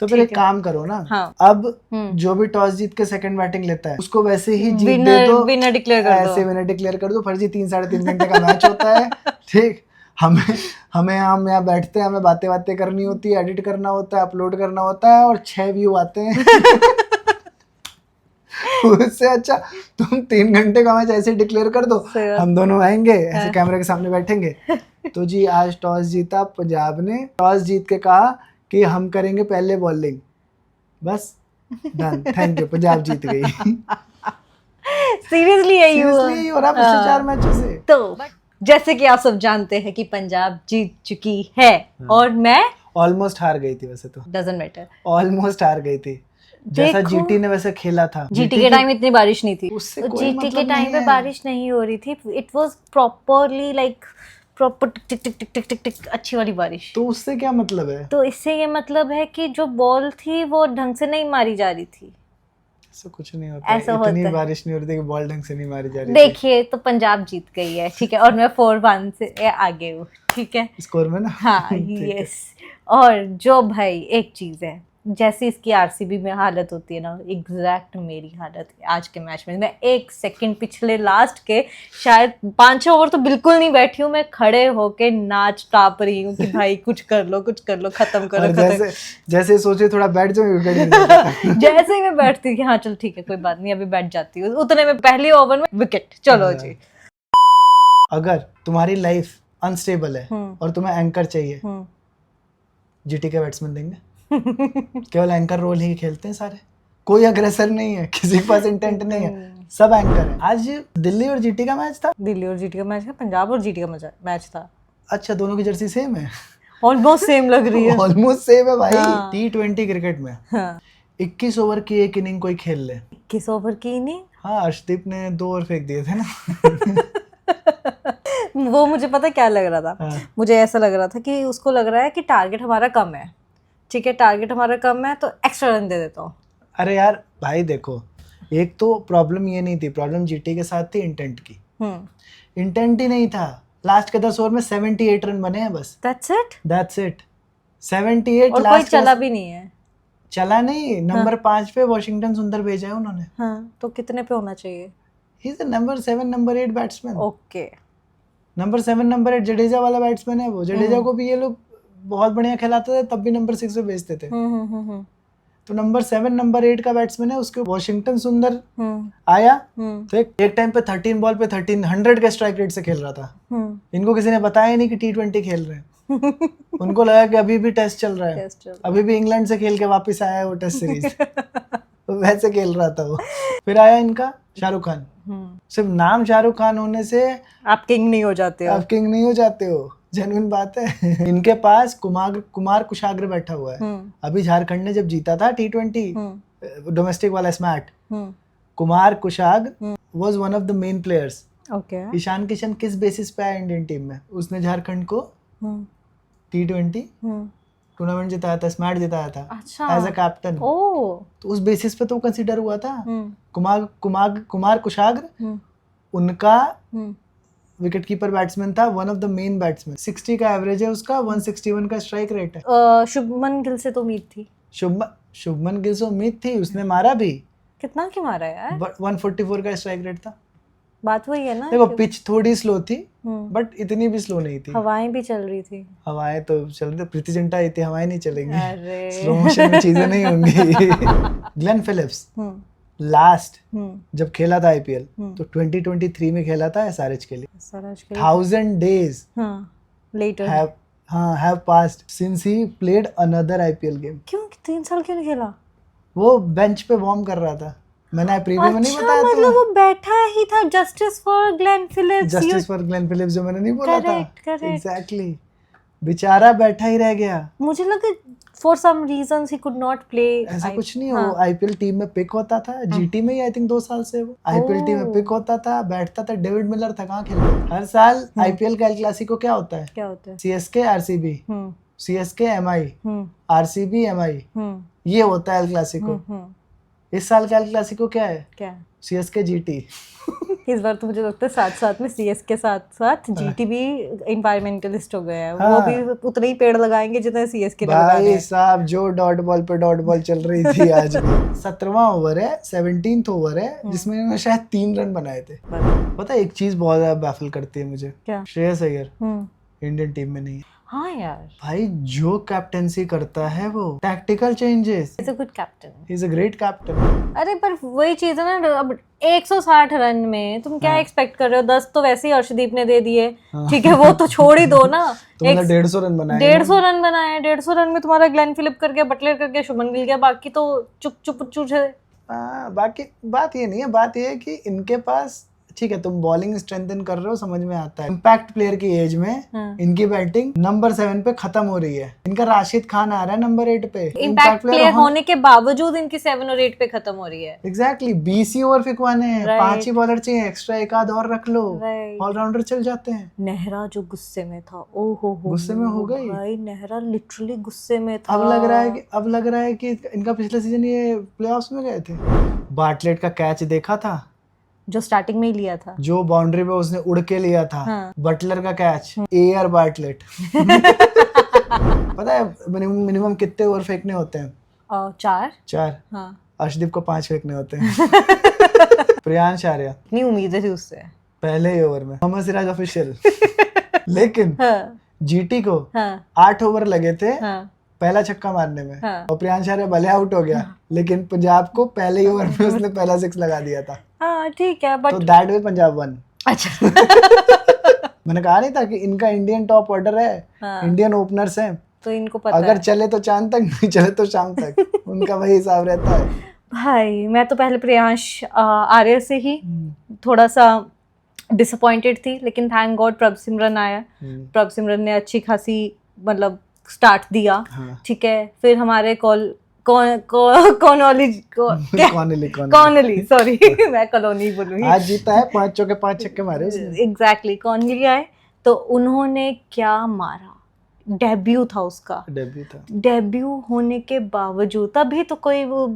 तो फिर एक काम करो ना, अब जो भी टॉस जीत के सेकंड बैटिंग लेता है उसको वैसे ही जीत दे दो, विनर डिक्लेयर कर दो, ऐसे विनर डिक्लेयर कर दो। फर्जी 3-3.5 घंटे का मैच होता है, ठीक। हम यहाँ बैठते हैं, हमें बातें करनी होती है, एडिट करना होता है, अपलोड करना होता है, और 6 व्यू आते हैं। उससे अच्छा तुम 3 घंटे का मैच ऐसे डिक्लेयर कर दो, हम दोनों आएंगे ऐसे कैमरे के सामने बैठेंगे। तो जी आज टॉस जीता पंजाब ने, टॉस जीत के कहा कि हम करेंगे पहले बॉलिंग, बस डन, थैंक यू, पंजाब जीत गई। सीरियसली यही हो रहा पिछले 4 मैचों से। तो जैसे कि आप सब जानते हैं कि पंजाब जीत चुकी है और मैं ऑलमोस्ट हार गई थी, वैसे तो डजंट मैटर, ऑलमोस्ट हार गई थी। जैसा जीटी ने वैसे खेला था, जीटी के टाइम इतनी बारिश नहीं थी, उससे कोई जीटी मतलब के टाइम पे बारिश नहीं हो रही थी, it was properly like proper tick tick tick tick tick tick अच्छी वाली बारिश। तो उससे क्या मतलब है? तो इससे ये मतलब है कि जो बॉल थी वो ढंग से नहीं मारी जा रही थी। ऐसा कुछ नहीं होता, ऐसा इतनी होता बारिश नहीं हो रही थी कि बॉल ढंग से नहीं मारी जा रही थी। देखिए तो पंजाब जीत गई है, ठीक है, और मैं 4-1 से आगे हूँ, ठीक है, स्कोर में ना। हाँ यस। और जो भाई एक चीज है, जैसे इसकी आरसीबी में हालत होती है ना, एग्जैक्ट मेरी हालत है आज के मैच में। मैं 1 सेकंड पिछले लास्ट के शायद 5-6 ओवर तो बिल्कुल नहीं बैठी हूँ, मैं खड़े होके नाच टाप रही हूँ कि भाई कुछ कर लो, खत्म करो। जैसे सोचे थोड़ा बैठ जाओ, जैसे ही मैं बैठती कि हाँ चल ठीक है कोई बात नहीं अभी बैठ जाती हूँ, उतने में पहले ओवर में विकेट, चलो जी। अगर तुम्हारी लाइफ अनस्टेबल है और तुम्हें एंकर चाहिए, जीटी के बैट्समैन देंगे। केवल एंकर रोल ही खेलते हैं सारे, कोई अग्रेसर नहीं है, किसी के पास इंटेंट नहीं है, सब एंकर है। आज दिल्ली और जीटी का मैच था, दिल्ली और जीटी का मैच था, पंजाब और जीटी का मैच था। अच्छा, दोनों की जर्सी सेम है, ऑलमोस्ट सेम लग रही है, ऑलमोस्ट सेम है भाई। T20 क्रिकेट में 21 ओवर की एक इनिंग कोई खेल ले, 21 ओवर की इनिंग। हाँ, अर्शदीप ने 2 ओवर फेंक दिए थे ना। वो मुझे पता क्या लग रहा था, मुझे ऐसा लग रहा था कि उसको लग रहा है कि टारगेट हमारा कम है, ठीक है, टारगेट हमारा कम है तो एक्स्ट्रा रन दे देता हूँ। अरे यार भाई देखो, एक तो प्रॉब्लम ये नहीं थी, प्रॉब्लम जीटी के साथ थी इंटेंट की। इंटेंट ही नहीं था, लास्ट के 10 ओवर में 78 रन बने हैं बस, दैट्स इट 78। और कोई चला भी नहीं है, चला नहीं, नंबर 5 पे वॉशिंगटन सुंदर भेजा है उन्होंने। हाँ, तो कितने पे होना चाहिए? He is number 7 number 8 batsman. Okay, number 7 number 8 Jadeja वाला बैट्समैन है वो। जडेजा को भी ये लोग बहुत बढ़िया खिलाते थे, तब भी नंबर 6 पे भेजते थे। तो नंबर 7 नंबर 8 का बैट्समैन है, उसके वॉशिंगटन सुंदर आया तो एक टाइम पे 13 बॉल पे 1300 के स्ट्राइक रेट से खेल रहा था। इनको किसी ने बताया नहीं कि T20 खेल रहे हैं। उनको लगा कि अभी भी टेस्ट चल रहा है, अभी भी इंग्लैंड से खेल के वापस आया है वो टेस्ट सीरीज। तो वैसे खेल रहा था वो। फिर आया इनका शाहरुख खान। सिर्फ नाम शाहरुख खान होने से आप किंग नहीं हो जाते हो, जेन्युइन बात है। इनके पास कुमार कुशाग्र बैठा हुआ है। अभी झारखंड ने जब जीता था T20 डोमेस्टिक वाला SMAT, Kumar Kushagra was one of the main players. Ishan Kishan किस बेसिस पे आया इंडियन टीम में? उसने झारखंड को T20 टूर्नामेंट जिताया था, स्मैट जिताया था एज अ कैप्टन। तो उस बेसिस पे तो कंसीडर हुआ था। कुमार कुशाग्र उनका विकेट कीपर बैट्समैन था, one of the main batsman. 60 का एवरेज है उसका, 161 का स्ट्राइक रेट है। शुभमन गिल से तो उम्मीद थी, शुभमन गिल से उम्मीद थी, उसने मारा भी। कितना की मारा यार? 144 का स्ट्राइक रेट था। बात वही है ना, देखो पिच थोड़ी स्लो थी बट इतनी भी स्लो नहीं थी। हवाएं भी चल रही थी, हवाएं तो चल रही, प्रीति जिंटा आई थी, हवाएं नहीं चलेंगी, स्लो मोशन में चीजें नहीं होंगी। ग्लेन फिलिप्स लास्ट जब खेला था आईपीएल तो 2023 में खेला था एसआरएच के लिए। 1000 days later have passed since he played another IPL game। क्यों 3 साल क्यों नहीं खेला? वो बेंच पे वार्म कर रहा था, मैंने प्रीव्यू में नहीं बताया था। मतलब वो बैठा ही था, जस्टिस फॉर ग्लेन फिलिप्स जो मैंने नहीं बोला था। एग्जैक्टली, बेचारा बैठा ही रह गया। मुझे लगा for some reasons he could not play। ऐसा कुछ नहीं, वो आईपीएल टीम में पिक होता था, जीटी में ही आई थिंक 2 साल से वो आईपीएल टीम में पिक होता था, बैठता था। डेविड मिलर था, कहाँ खेलता? हर साल आईपीएल का एल क्लासिको क्या होता है? CSK RCB, CSK MI, RCB MI, ये होता है एल क्लासिको। इस साल का एल क्लासिको क्या है? CSK GT. इस बार तो मुझे लगता है साथ साथ में सीएस के साथ साथ जीटी भी इन्वायरमेंटलिस्ट हो गए हैं। वो भी उतने ही पेड़ लगाएंगे जितने सीएस के लगाए भाई हैं। साहब जो डॉट बॉल पे डॉट बॉल चल रही थी आज भी। 17वां ओवर है, 17th ओवर है, जिसमें इन्होंने शायद 3 रन बनाए थे। पता है एक चीज बहुत ज्यादा बैफल करती है मुझे, क्या? श्रेयस अय्यर इंडियन टीम में नहीं है। हाँ यार, भाई जो कैप्टेंसी करता है वो, tactical changes, is a good captain. He is a great captain. अरे पर वही चीज है ना, अब 160 रन में तुम क्या एक्सपेक्ट कर रहे हो? 10 तो वैसे ही अर्शदीप ने दे दिए, ठीक है, वो तो छोड़ ही दो ना। तो मतलब 150 रन बनाए, 150 रन बनाए, 150 रन में तुम्हारा ग्लेन फिलिप कर गया, बटलर कर गया, शुभमन गिल गया, बाकी तो चुप चुप चुप है। बाकी बात ये नहीं है, बात ये है कि इनके पास, ठीक है तुम बॉलिंग स्ट्रेंथन कर रहे हो, समझ में आता है, इम्पैक्ट प्लेयर की एज में इनकी बैटिंग नंबर 7 पे खत्म हो रही है। इनका राशिद खान आ रहा है नंबर 8 पे, इम्पैक्ट प्लेयर होने के बावजूद इनकी 7 और 8 पे खत्म हो रही है। एग्जैक्टली 20 ही ओवर फेंकवाने हैं, 5 ही बॉलर चाहिए, एक्स्ट्रा एक आध और रख लो, ऑलराउंडर चल जाते हैं। नेहरा जो गुस्से में था, ओ हो गुस्से में हो गई भाई, नेहरा लिटरली गुस्से में था। अब लग रहा है कि इनका पिछले सीजन ये प्लेऑफ्स में गए थे। बार्टलेट का कैच देखा था जो स्टार्टिंग में ही लिया था, जो बाउंड्री पे उसने उड़ के लिया था। हाँ। बटलर का कैच, एयर बार्टलेट। पता है मिनिमम कितने ओवर फेंकने होते हैं? 4। हाँ। अर्शदीप को 5 फेंकने होते हैं। प्रियांश आर्या, इतनी उम्मीदें थी उससे पहले ही ओवर में। मोहम्मद सिराज ऑफिशियल। लेकिन जीटी को 8 ओवर लगे थे पहला छक्का मारने में, और प्रियांश आर्या भले आउट हो गया, लेकिन पंजाब को पहले ही ओवर में उसने पहला 6 लगा दिया था। हाँ ठीक है, बट तो दैट वे पंजाब वन। अच्छा। मैंने कहा नहीं था कि इनका इंडियन टॉप ऑर्डर है, इंडियन ओपनर्स हैं, तो इनको पता अगर है। चले तो चांद तक, नहीं चले तो शाम तक। उनका वही हिसाब रहता है। भाई मैं तो पहले प्रियांश आर्य से ही थोड़ा सा डिसअपॉइंटेड थी, लेकिन थैंक गॉड प्रभ सिमरन आया। प्रभ सिमरन ने अच्छी खासी मतलब स्टार्ट दिया, ठीक है। फिर हमारे कॉनली, सॉरी मैं कॉलोनी बोलूंगी, आज जीता है, 5 चौके 5 छक्के मारे उसने। एग्जैक्टली, कॉनली आए तो उन्होंने क्या मारा, डेब्यू था उसका, डेब्यू होने के बावजूद तभी तो कोई वो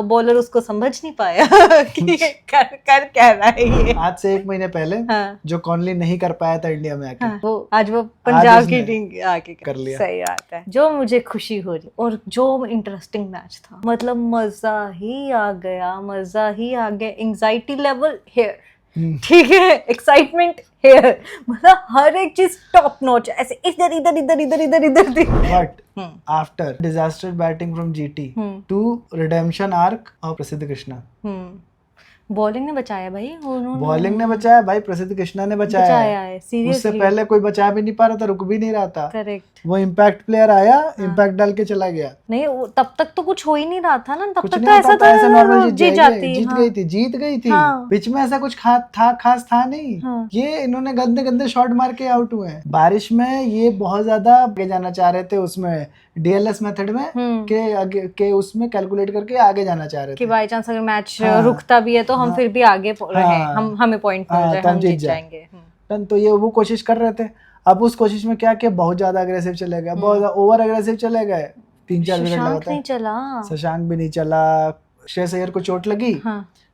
बॉलर उसको समझ नहीं पाया कि कर क्या रहा है ये। आज से 1 महीने पहले जो कॉनली नहीं कर पाया था इंडिया में आके, वो आज वो पंजाब की टीम आके कर लिया। सही बात है। जो मुझे खुशी हो रही, और जो इंटरेस्टिंग मैच था, मतलब मजा ही आ गया, एंजाइटी लेवल हियर, ठीक है, एक्साइटमेंट हियर, मतलब हर एक चीज टॉप नॉच, ऐसे इधर इधर इधर इधर इधर इधर थी। But after disaster batting from GT to redemption arc of Prasidh Krishna, bowling ने बचाया भाई, उन्होंने बॉलिंग ने बचाया भाई, प्रसिद्ध कृष्णा ने बचाया है। उससे पहले कोई बचा भी नहीं पा रहा था, रुक भी नहीं रहा था। करेक्ट। वो इम्पैक्ट प्लेयर आया, इम्पैक्ट डाल के चला गया। नहीं तब तक तो कुछ हो ही नहीं रहा था ना, तब कुछ तक नहीं तो ऐसा होता था, ऐसे नॉर्मल जीत गई थी। हाँ। पिच में ऐसा कुछ खास था नहीं। हाँ। ये इन्होंने गंदे शॉट मार के आउट हुए हैं। बारिश में ये बहुत ज्यादा आगे जाना चाह रहे थे, उसमें डीएलएस मेथड में के उसमें कैलकुलेट करके आगे जाना चाह रहे थे कि बाय चांस अगर मैच रुकता भी है तो हम फिर भी आगे रहे, हमें पॉइंट मिल जाए, हम जीत जाएंगे। तो ये वो कोशिश कर रहे थे। अब उस कोशिश में क्या किया, बहुत ज्यादा अग्रेसिव चले गए, बहुत ओवर अग्रेसिव चले गए। 3-4 विकेट लगातार नहीं चला, शशांक भी नहीं चला, श्रेयस अय्यर को चोट लगी।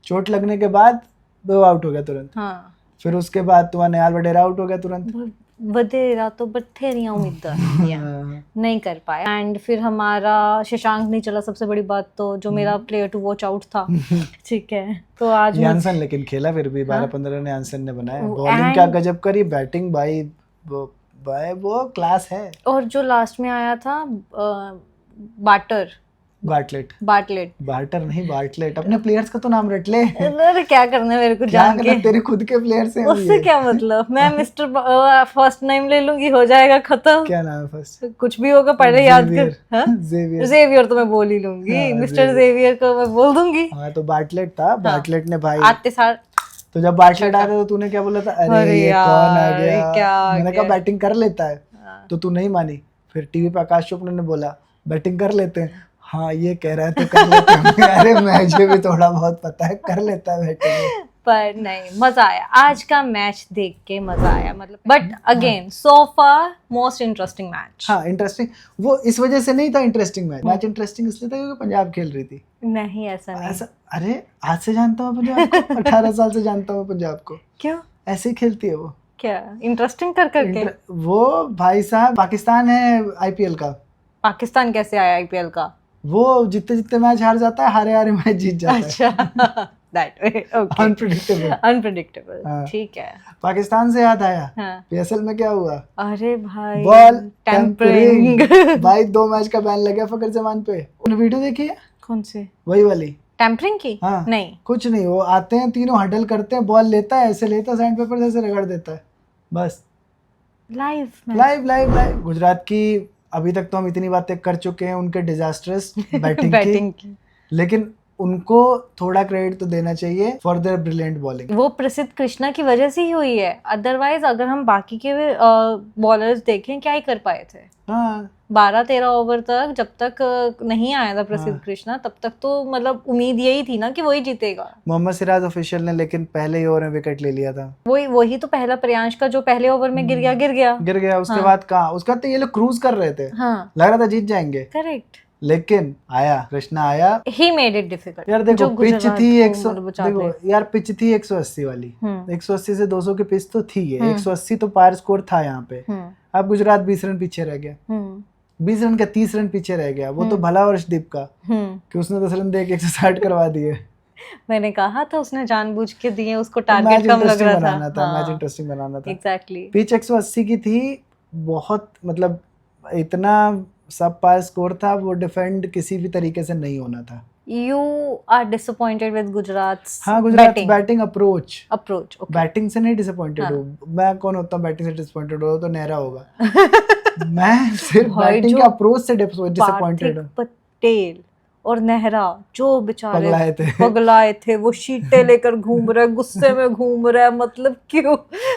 चोट लगने के बाद वो आउट हो गया तुरंत। फिर उसके बाद तुम्हारा नयाल वडेरा आउट हो गया तुरंत। वडेरा तो बथेरियां उम्मीदें नहीं कर पाया। एंड फिर हमारा शशांक नहीं चला, सबसे बड़ी बात तो जो मेरा प्लेयर टू वॉच आउट था, ठीक है। तो आज यानसन लेकिन खेला फिर भी, 12-15 रन यानसन ने बनाए। बॉलिंग क्या गजब करी, बैटिंग भाई वो क्लास है। और जो लास्ट में आया था बार्टलेट, अपने प्लेयर्स का तो नाम रट ले। अरे क्या करना है मेरे को जान के, तेरे खुद के प्लेयर्स हैं, उससे क्या मतलब। मैं मिस्टर फर्स्ट नेम ले लूंगी, हो जाएगा खत्म। क्या नाम है फर्स्ट? कुछ भी होगा पहले याद कर। जेवियर तो मैं बोल ही लूंगी, मिस्टर जेवियर को मैं बोल दूंगी। हाँ तो बार्टलेट था, बार्टलेट ने भाई आते सार, तो जब बार्टलेट आया तो तूने क्या बोला था, अरे ये कौन आ गया? मैंने कहा बैटिंग कर लेता है, तो तू नहीं मानी। फिर टीवी पे आकाश चोपड़ा ने बोला बैटिंग कर लेते हैं। हाँ ये कह रहा है तो कर लेते हैं। अरे मुझे भी थोड़ा बहुत पता है, कर लेता है बैटिंग। पर नहीं, मजा आया आज का मैच देख के, मजा आया मतलब। But again so far most interesting match. हाँ इंटरेस्टिंग, वो इस वजह से नहीं था इंटरेस्टिंग मैच इंटरेस्टिंग इसलिए था क्योंकि पंजाब खेल रही थी। नहीं ऐसा नहीं। ऐसा अरे आज से जानता हूँ पंजाब को, 18 साल से जानता हूँ पंजाब को। क्यों? ऐसे ही खेलती है वो। क्या इंटरेस्टिंग कर करके? वो भाई साहब पाकिस्तान है आईपीएल का। पाकिस्तान कैसे आया आईपीएल का? वो जितने जितने मैच हार जाता है, हारे हारे मैच जीत जाता है। अच्छा that way, okay. Unpredictable. Unpredictable, ठीक है। पाकिस्तान से याद आया, हाँ। पीएसएल में क्या हुआ? अरे भाई बॉल टेम्परिंग। भाई 2 मैच का बैन लग गया फकर जमान पे। उन वीडियो देखी है? कौन सी? वही वाली टेम्परिंग की? हाँ। नहीं। कुछ नहीं, वो आते हैं तीनों हडल करते हैं, बॉल लेता है ऐसे लेता है सैंड पेपर जैसे रगड़ देता है बस। Live live live live. Gujarat की अभी तक तो हम इतनी बातें कर चुके हैं उनके डिजास्टर्स बैटिंग की, लेकिन उनको थोड़ा क्रेडिट तो देना चाहिए फॉर देयर ब्रिलियंट बॉलिंग। वो प्रसिद्ध कृष्णा की वजह से ही हुई है, अदरवाइज अगर हम बाकी के बॉलर्स देखें क्या ही कर पाए थे। हाँ 12-13 ओवर तक जब तक नहीं आया था प्रसिद्ध हाँ। कृष्णा, तब तक तो मतलब उम्मीद यही थी ना कि वही जीतेगा। मोहम्मद सिराज ऑफिशियल ने लेकिन पहले ही ओवर में विकेट ले लिया था। वही तो पहला प्रियांश का जो पहले ओवर में गिर गया। उसके हाँ। बाद कहाँ, उसके बाद तो ये लोग क्रूज कर रहे थे, हाँ लग रहा था जीत जाएंगे, करेक्ट। लेकिन आया कृष्णा आया। He made it difficult. यार देखो पिच थी 100, देखो ले। यार पिच थी 180 वाली, 180 से 200 की पिच तो थी है, 180 तो पार स्कोर था यहाँ पे। अब गुजरात 20 रन पीछे रह गया, 20 रन का 30 रन पीछे रह गया। वो तो भला अर्शदीप का कि उसने 10 रन दे के 160 करवा दिए। मैंने कहा था उसने जानबूझ के दिए, उसको टारगेट कम लग रहा था। मैच इंटरेस्टिंग बनाना था। एग्जैक्टली। पिच 180 की थी, बहुत मतलब इतना सब पार स्कोर था, वो डिफेंड किसी भी तरीके से नहीं होना था। You are disappointed with Gujarat's हाँ Gujarat batting approach. Okay. Batting से नहीं डिसअपॉइंटेड हूँ मैं, कौन होता बैटिंग से डिसअपॉइंटेड हो तो नेहरा होगा। मैं सिर्फ बैटिंग के अप्रोच से डिसअपॉइंटेड हूँ। पटेल और नेहरा जो बेचारे पगलाए थे, वो शीटें लेकर घूम रहे, गुस्से में घूम रहे, मतलब क्यों?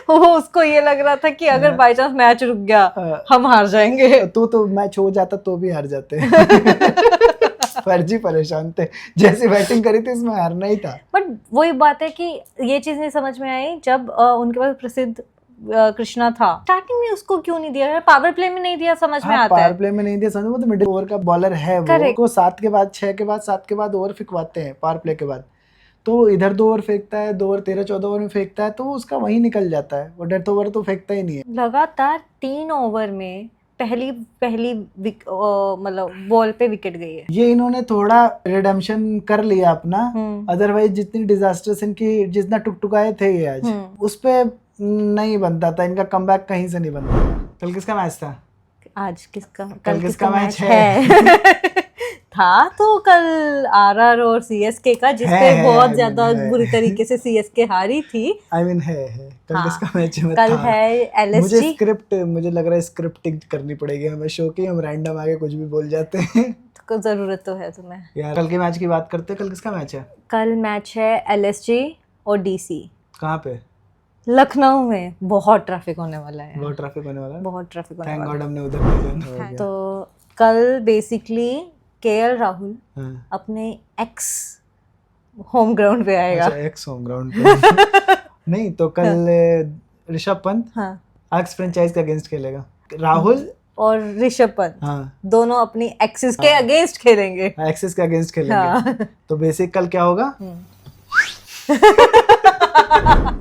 वो उसको ये लग रहा था कि अगर बाय चांस मैच रुक गया हम हार जाएंगे। तो मैच हो जाता तो भी हार जाते। फर्जी परेशान थे, जैसे बैटिंग करी थी इसमें हारना ही था। बट वही बात है कि ये चीज नहीं समझ में आई जब उनके पास प्रसिद्ध कृष्णा था, स्टार्टिंग में उसको क्यों नहीं दिया? पावर प्ले में नहीं दिया, समझ में आता है। पावर प्ले में नहीं दिया समझ, वो तो मिडिल ओवर का बॉलर है, वो को 7 के बाद 6 के बाद 7 के बाद ओवर फिकवाते हैं पावर प्ले के बाद। तो इधर 2 ओवर फेंकता है, 2 ओवर 13-14 ओवर में फेंकता है, तो उसका वहीं निकल जाता है। वो डेथ ओवर तो फेंकता ही नहीं है। लगातार 3 ओवर में पहली मतलब बॉल पे विकेट गई है। ये इन्होंने थोड़ा रिडेम्पशन कर लिया अपना, अदरवाइज जितनी डिजास्टर्स इनकी, जितना टुकटुकाए थे ये आज, उस पे नहीं बनता था इनका कमबैक, कहीं से नहीं बनता था। कल किसका मैच था? आज किसका? कल किसका मैच है? था तो कल आरआर और सीएसके का, जिसपे बहुत ज्यादा बुरी तरीके से सीएसके हारी थी। I mean है कल किसका मैच है? कल है एलएसजी। मुझे लग रहा है स्क्रिप्टिंग करनी पड़ेगी हमें शो की, हम रैंडम आगे कुछ भी बोल जाते हैं। तो जरूरत तो है तुम्हें यार। कल के मैच की बात करते हैं, कल किसका मैच है? कल मैच है एलएसजी और डीसी। कहाँ पे? लखनऊ में। बहुत ट्रैफिक होने वाला है। बहुत ट्रैफिक होने वाला है। बहुत ट्रैफिक होने वाला है। थैंक गॉड हमने उधर नहीं जाना। तो कल बेसिकली केएल राहुल अपने एक्स होम ग्राउंड पे आएगा। अच्छा एक्स होम ग्राउंड पे। नहीं तो कल ऋषभ पंत एक्स फ्रेंचाइज के अगेंस्ट खेलेगा। राहुल और ऋषभ पंत दोनों अपनी एक्सिस के अगेंस्ट खेलेंगे। एक्सिस के अगेंस्ट खेलेंगे। तो बेसिक कल क्या होगा?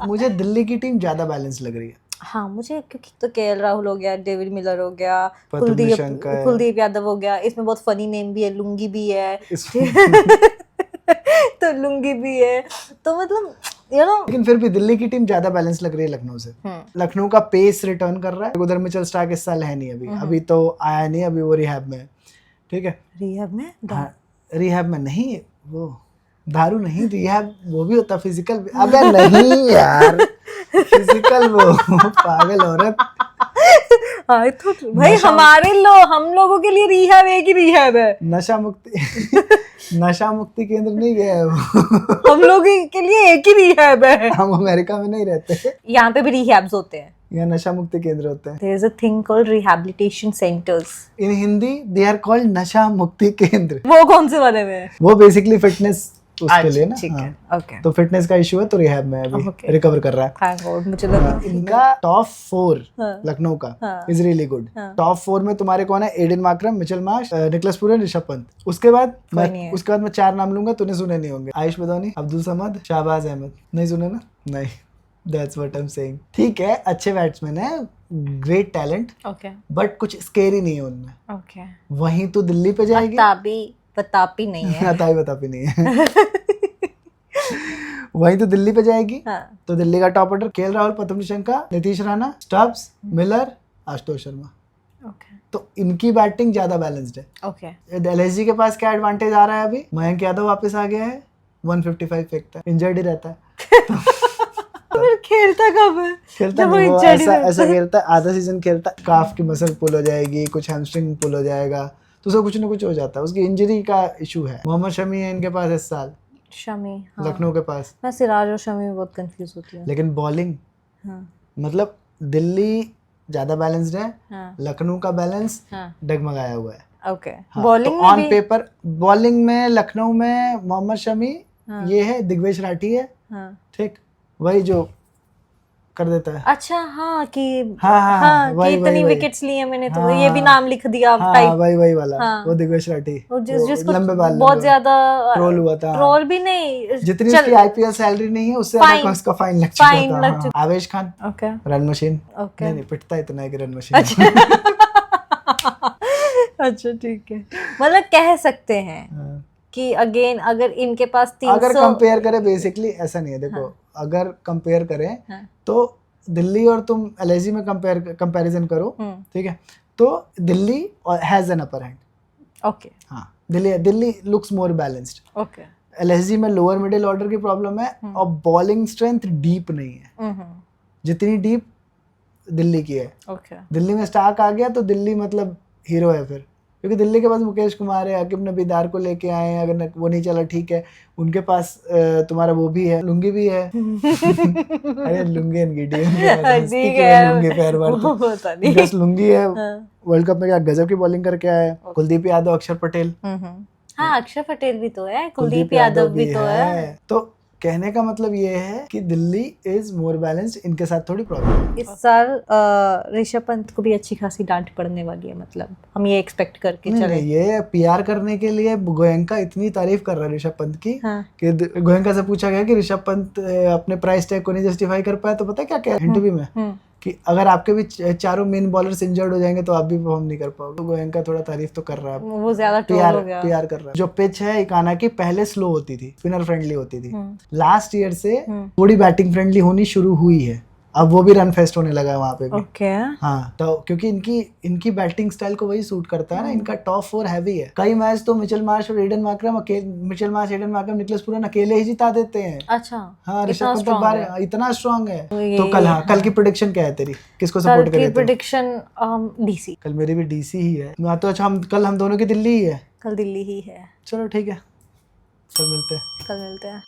मुझे दिल्ली की टीम ज्यादा बैलेंस लग रही है। हाँ मुझे, क्योंकि तो केएल राहुल हो गया, डेविड मिलर हो गया, कुलदीप यादव हो गया, इसमें बहुत फनी नेम भी है, लुंगी भी है। तो लुंगी भी है, तो मतलब लेकिन फिर भी दिल्ली की टीम ज्यादा बैलेंस लग रही है लखनऊ से। लखनऊ का पेस रिटर्न कर रहा है। उधर मिचेल स्टार्क इस साल है नहीं, अभी तो आया नहीं, अभी वो रिहैब में। ठीक है, रिहैब में? हाँ, रिहैब में नहीं, वो दारू नहीं, रिहैब वो भी होता फिजिकल। अबे नहीं यार, फिजिकल वो पागल औरत। तो भाई हम लोगों के लिए रिहैब एक ही रिहैब है। नशा मुक्ति केंद्र नहीं गया है वो। हम लोगों के लिए एक ही रिहैब है। हम अमेरिका में नहीं रहते, यहाँ पे भी रिहैब्स होते हैं। यहाँ नशा मुक्ति केंद्र होते हैं। There is a thing called rehabilitation centers. In Hindi they are called नशा मुक्ति केंद्र। वो कौन से वाले में? वो बेसिकली फिटनेस उसके लिए ना। ठीक है, हाँ। ओके। तो फिटनेस का इशू है तो रिहैब में है अभी, Okay. रिकवर कर रहा है। थैंक गॉड, मुझे लगा इनका टॉप 4 हाँ। लखनऊ का हाँ। Is really good. हाँ। टॉप 4 में तुम्हारे कौन है? Aiden Markram, Mitchell Marsh, Nicholas Pooran, Rishabh Pant. उसके बाद नहीं है। मैं 4 नाम लूंगा, तूने सुने नहीं होंगे। आयुष बदौनी, अब्दुल समद, शाहबाज अहमद। नहीं सुने ना? नहीं। That's what I am saying. ठीक है, अच्छे बैट्समैन है, ग्रेट टैलेंट, ओके बट कुछ स्केरी नहीं है उनमें। ओके। वहीं तो दिल्ली पे जाएगी। बतापी नहीं है। बतापी नहीं है। वहीं तो दिल्ली पे जाएगी। हाँ। तो दिल्ली का टॉप ऑर्डर केएल राहुल, प्रथम शंका, Nitish Rana, Stubbs, Miller, Ashutosh Sharma. Okay तो इनकी बैटिंग ज्यादा बैलेंस्ड है। ओके। एलएसजी के पास क्या एडवांटेज आ रहा है अभी? मयंक यादव वापस आ गया है, 155 फेंकता है, इंजर्ड ही रहता है। फिर खेलता कब है? खेलता जब नहीं, वो injured ही ऐसा रहता ऐसा है। खेलता है, आधा सीजन खेलता है, काफ की मसल पुल हो जाएगी, कुछ हैमस्ट्रिंग पुल हो जाएगा, तो उसका कुछ ना कुछ हो जाता है, उसकी इंजरी का इशू है। मोहम्मद शमी है इनके पास इस साल, शमी, हाँ। लखनऊ के पास। मैं सिराज और शमी में बहुत कंफ्यूज होती हूँ। लेकिन बॉलिंग, हाँ मतलब दिल्ली ज्यादा बैलेंस्ड है, हाँ लखनऊ का बैलेंस हाँ। डगमगाया हुआ है। ओके। हाँ, बॉलिंग तो में ऑन भी। पेपर बॉलिंग में लखनऊ में मोहम्मद शमी हाँ। ये है, दिग्वेश राठी है, हाँ। ठीक, वही जो कर देता है। अच्छा, हाँ कि हाँ, हाँ, हाँ वही, कि इतनी वही। विकेट्स ली है मैंने, तो हाँ, ये भी नाम लिख दिया हाँ, टाइप। वही वाला, हाँ। वो दिग्वेश राठी, वो वो जिसको लंबे बाल, बहुत लंबे ज्यादा ट्रोल हुआ था। ट्रोल भी नहीं, जितनी उसकी आईपीएल सैलरी नहीं है उससे फाइन, ज्यादा उसका फाइन लग चुका फाइन था। लग हाँ। चुका। आवेश Khan, okay run machine. Okay. नहीं, पिटता इतना है कि रन मशीन। अच्छा ठीक है, मतलब कह सकते हैं हाँ। कि अगेन अगर इनके पास अगर 300। कंपेयर करें, बेसिकली ऐसा नहीं है, देखो, अगर कंपेयर करें हाँ। तो दिल्ली और तुम एलएसजी में कंपैरिजन करो, ठीक है, तो Delhi has an upper hand. Okay. हाँ, Delhi looks more balanced. Okay. LSG में लोअर मिडिल ऑर्डर की प्रॉब्लम है, और बॉलिंग स्ट्रेंथ डीप नहीं है जितनी डीप दिल्ली की है। ओके। दिल्ली में स्टार्क आ गया तो दिल्ली मतलब हीरो है फिर, क्योंकि दिल्ली के पास मुकेश कुमार है, अकिब नबीदार को लेके आए हैं, अगर वो नहीं चला ठीक है, उनके पास तुम्हारा वो भी है, लुंगी भी है। अरे लुंगी एंड गिडी ठीक है, लुंगी पैर बार वो पता नहीं। बस लुंगी है। हाँ। वर्ल्ड कप में क्या गजब की बॉलिंग करके आया है। कुलदीप यादव, अक्षर पटेल। हाँ, अक्षर पटेल भी तो है, कुलदीप यादव भी तो है। तो कहने का मतलब ये है कि दिल्ली इज मोर बैलेंस्ड, इनके साथ थोड़ी प्रॉब्लम। इस साल ऋषभ पंत को भी अच्छी खासी डांट पड़ने वाली है, मतलब हम ये एक्सपेक्ट करके नहीं, चले। नहीं, ये पीआर करने के लिए गोयनका इतनी तारीफ कर रहा है ऋषभ पंत की, हाँ। कि गोयनका से पूछा गया कि ऋषभ पंत अपने प्राइस टैग को नहीं जस्टिफाई कर पाया, तो पता है क्या कह इंटरव्यू में, कि अगर आपके भी चारों मेन बॉलर्स इंजर्ड हो जाएंगे तो आप भी परफॉर्म नहीं कर पाओगे। तो गोयनका थोड़ा तारीफ तो कर रहा है, वो ज्यादा ट्रोल हो गया। पीआर कर रहा है। जो पिच है इकाना की पहले स्लो होती थी, स्पिनर फ्रेंडली होती थी, लास्ट ईयर से थोड़ी बैटिंग फ्रेंडली होनी शुरू हुई है, अब वो भी रन फेस्ट होने लगा है वहाँ पे भी। ओके। हाँ, तो क्योंकि इनकी बैटिंग स्टाइल को वही सूट करता है ना, इनका टॉप 4 हैवी है। कई मैच तो मिचेल मार्श और एडन मार्करम निकलस पूरन अकेले ही जिता देते हैं। अच्छा, हाँ, ऋषभ पंत इतना स्ट्रांग है। तो तो कल की प्रेडिक्शन क्या है तेरी? किसको सपोर्ट करें? Prediction DC. कल मेरी भी डीसी ही है। तो अच्छा, हम दोनों की दिल्ली ही है। कल दिल्ली ही है। चलो ठीक है, कल मिलते हैं। कल मिलते हैं।